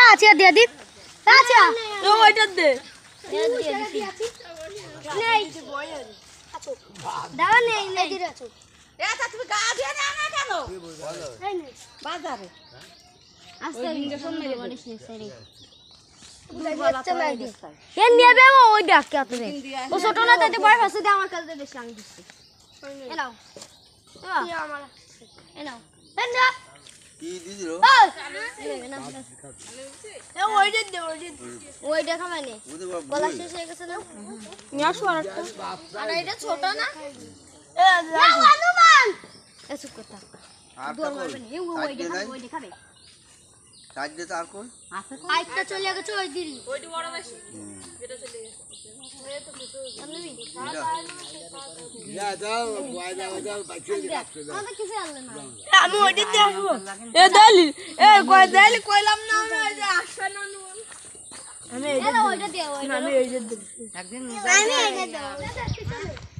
আচ্ছা দিয়ে দিন আচ্ছা ওইটা দে দাও নেই নেই দিরা আছো এটা তুমি গা দিয়ে না না কেন এই নে বাজারে আস্তে ইনজেকশন মেরে বলিস নি সেরি এ নেবে ওই ডাক কে তুমি ও ছোট না তাতে বড় ফাসে দে আমার কাছে বেশি আমি দিচ্ছি এ নাও কি আমার এ নাও এ না কি দিদির এ ওইটা দে ওইটা খাবে নে গলা শেষ হয়ে গেছে না নিয়ে আসো আরেকটা আর এটা ছোট না এ হনুমান এ চুপ করতা আর দৌড় মারবে না ওইটা খাবে কাজ দে তার কোন আছে আইটা চলে গেছে ওই দিরি ওইটা বড় বেশি এটা চলে গেছে যা যাও যাও বাচ্চা দিচ্ছে আমাদের কিছু আনলে না আমি ওইটা দিয়ে আসবো এ দালি এ কই দালি কইলাম না আমি আসবে না আমি ওইটা দিয়ে আমি এই যে একদিন আমি এইটা দেব